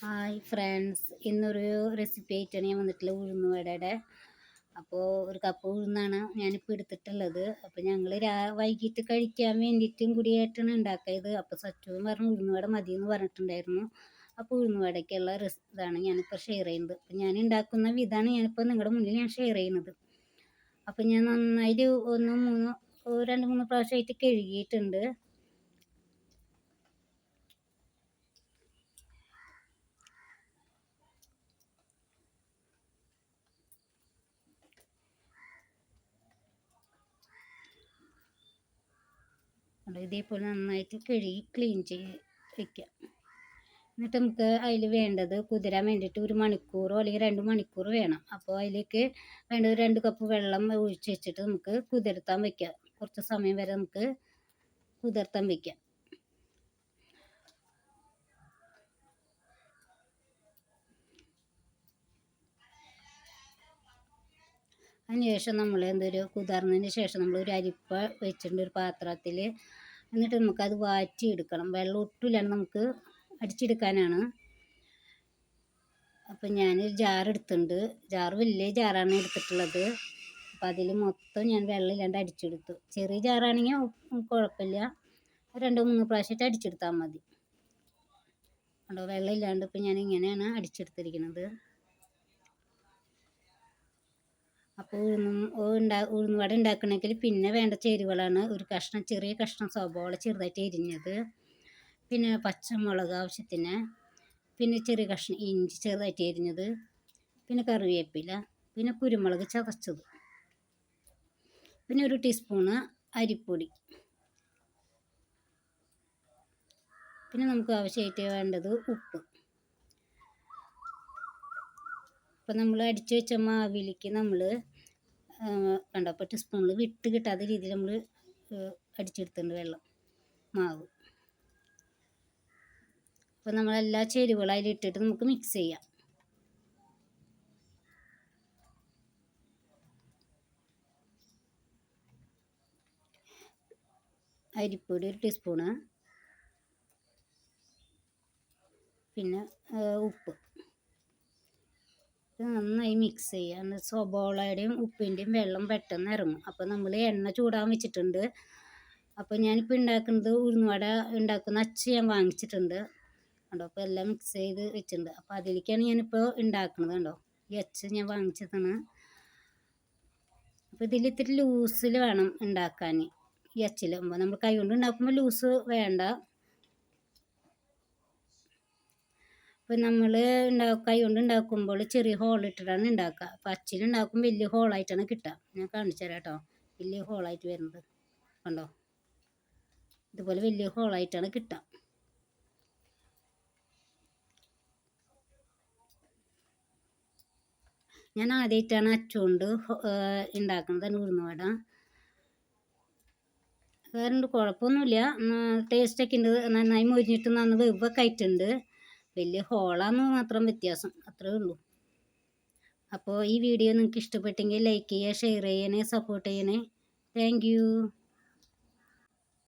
Hi friends, ഇന്നൊരു recipe ആയിട്ടാണ് ഞാൻ വന്നിട്ടുള്ള ഉഴുന്നുവടയുടെ. അപ്പോൾ ഒരു കപ്പ് ഉഴുന്നാണ് ഞാനിപ്പോൾ എടുത്തിട്ടുള്ളത്. അപ്പോൾ ഞങ്ങൾ വൈകിട്ട് കഴിക്കാൻ വേണ്ടിയിട്ടും കൂടിയായിട്ടാണ് ഉണ്ടാക്കിയത്. അപ്പോൾ സച്ചുവും പറഞ്ഞു ഉഴുന്നുവട മതി എന്ന് പറഞ്ഞിട്ടുണ്ടായിരുന്നു. അപ്പോൾ ഉഴുന്നുവടയ്ക്കുള്ള ഇതാണ് ഞാനിപ്പോൾ ഷെയർ ചെയ്യുന്നത്. അപ്പോൾ ഞാൻ ഉണ്ടാക്കുന്ന വിധമാണ് ഞാനിപ്പോൾ നിങ്ങളുടെ മുന്നിൽ ഞാൻ ഷെയർ ചെയ്യുന്നത്. അപ്പോൾ ഞാൻ നന്നായിട്ട് രണ്ട് മൂന്ന് പ്രാവശ്യമായിട്ട് കഴുകിയിട്ടുണ്ട്. ഇതേപോലെ നന്നായിട്ട് കഴുകി ക്ലീൻ ചെയ്ത് വയ്ക്കുക. എന്നിട്ട് നമുക്ക് അതിൽ വേണ്ടത് കുതിരാൻ വേണ്ടിയിട്ട് 1 മണിക്കൂറോ അല്ലെങ്കിൽ 2 മണിക്കൂർ വേണം. അപ്പോൾ അതിലേക്ക് വേണ്ടത് 2 കപ്പ് വെള്ളം ഒഴിച്ച് വെച്ചിട്ട് നമുക്ക് കുതിർത്താൻ വയ്ക്കുക. കുറച്ച് സമയം വരെ നമുക്ക് കുതിർത്താൻ വയ്ക്കാം. അതിനുശേഷം നമ്മൾ കുതിർന്നതിന് ശേഷം നമ്മൾ ഒരു അരിപ്പ വെച്ചിട്ടുണ്ട് ഒരു പാത്രത്തിൽ. എന്നിട്ട് നമുക്കത് വാറ്റിയെടുക്കണം. വെള്ളം ഒട്ടുമില്ലാണ്ട് നമുക്ക് അടിച്ചെടുക്കാനാണ്. അപ്പം ഞാനൊരു ജാർ എടുത്തിട്ടുണ്ട്. വലിയ ജാറാണ് എടുത്തിട്ടുള്ളത്. അപ്പം അതിൽ മൊത്തം ഞാൻ വെള്ളമില്ലാണ്ട് അടിച്ചെടുത്തു. ചെറിയ ജാറാണെങ്കിൽ കുഴപ്പമില്ല, 2-3 പ്രാവശ്യമായിട്ട് അടിച്ചെടുത്താൽ മതി. അതോ വെള്ളമില്ലാണ്ട് ഇപ്പം ഞാൻ ഇങ്ങനെയാണ് അടിച്ചെടുത്തിരിക്കുന്നത്. അപ്പോൾ ഉഴുന്നുവട ഉണ്ടാക്കണമെങ്കിൽ പിന്നെ വേണ്ട ചേരുവകളാണ് ഒരു ചെറിയ കഷ്ണം സവോള ചെറുതായിട്ട് എരിഞ്ഞത്, പിന്നെ പച്ചമുളക് ആവശ്യത്തിന്, പിന്നെ ചെറിയ കഷ്ണം ഇഞ്ചി ചെറുതായിട്ട് എരിഞ്ഞത്, പിന്നെ കറിവേപ്പില, പിന്നെ കുരുമുളക് ചതച്ചത്, പിന്നെ 1 ടീസ്പൂണ് അരിപ്പൊടി, പിന്നെ നമുക്ക് ആവശ്യമായിട്ട് വേണ്ടത് ഉപ്പ്. അപ്പം നമ്മൾ അടിച്ചു വെച്ച മാവിലേക്ക് നമ്മൾ കണ്ടപ്പോൾ ടീസ്പൂണിൽ വിട്ട് കിട്ടാത്ത രീതിയിൽ നമ്മൾ അടിച്ചെടുത്തിട്ടുണ്ട് മാവ്. അപ്പോൾ നമ്മളെല്ലാ ചേരുവകളും അതിലിട്ടിട്ട് നമുക്ക് മിക്സ് ചെയ്യാം. അരിപ്പൊടി 1 ടീസ്പൂണ്, പിന്നെ ഉപ്പ് നന്നായി മിക്സ് ചെയ്യുക. സവോളയുടെയും ഉപ്പിൻ്റെയും വെള്ളം പെട്ടെന്ന് ഇറങ്ങും. അപ്പോൾ നമ്മൾ എണ്ണ ചൂടാൻ വെച്ചിട്ടുണ്ട്. അപ്പോൾ ഞാനിപ്പോൾ ഉണ്ടാക്കുന്നത് ഉഴുന്നുവട ഉണ്ടാക്കുന്ന അച്ച് ഞാൻ വാങ്ങിച്ചിട്ടുണ്ട് കണ്ടോ. അപ്പോൾ എല്ലാം മിക്സ് ചെയ്ത് വെച്ചിട്ടുണ്ട്. അപ്പോൾ അതിലേക്കാണ് ഞാനിപ്പോൾ ഉണ്ടാക്കുന്നത് കണ്ടോ. ഈ അച്ച് ഞാൻ വാങ്ങിച്ചതാണ്. അപ്പോൾ ഇതിൽ ഇത്തിരി ലൂസിൽ വേണം ഉണ്ടാക്കാൻ. ഈ അച്ചിൽ നമ്മൾ കൈ കൊണ്ട് ഉണ്ടാക്കുമ്പോൾ ലൂസ് വേണ്ട. അപ്പോൾ നമ്മൾ കൈ കൊണ്ട് ഉണ്ടാക്കുമ്പോൾ ചെറിയ ഹോളിട്ടിട്ടാണ് ഉണ്ടാക്കുക. അപ്പോൾ അച്ചിലുണ്ടാക്കുമ്പോൾ വലിയ ഹോളായിട്ടാണ് കിട്ടുക. ഞാൻ കാണിച്ചു തരാം കേട്ടോ. വലിയ ഹോളായിട്ട് വരുന്നത് കണ്ടോ. ഇതുപോലെ വലിയ ഹോളായിട്ടാണ് കിട്ടുക. ഞാൻ ആദ്യമായിട്ടാണ് അച്ചുകൊണ്ട് ഉണ്ടാക്കുന്നത് ഉഴുന്നുവട. വേറെ കുഴപ്പമൊന്നുമില്ല, ടേസ്റ്റൊക്കെ ഉണ്ട്. നന്നായി മൊരിഞ്ഞിട്ട് നന്ന് വെവ്വൊക്കെ ആയിട്ടുണ്ട്. വലിയ ഹോളാന്ന് മാത്രം വ്യത്യാസം, അത്രേ ഉള്ളൂ. അപ്പോൾ ഈ വീഡിയോ നിങ്ങൾക്ക് ഇഷ്ടപ്പെട്ടെങ്കിൽ ലൈക്ക് ചെയ്യുക, ഷെയർ ചെയ്യണേ, സപ്പോർട്ട് ചെയ്യണേ. Thank you.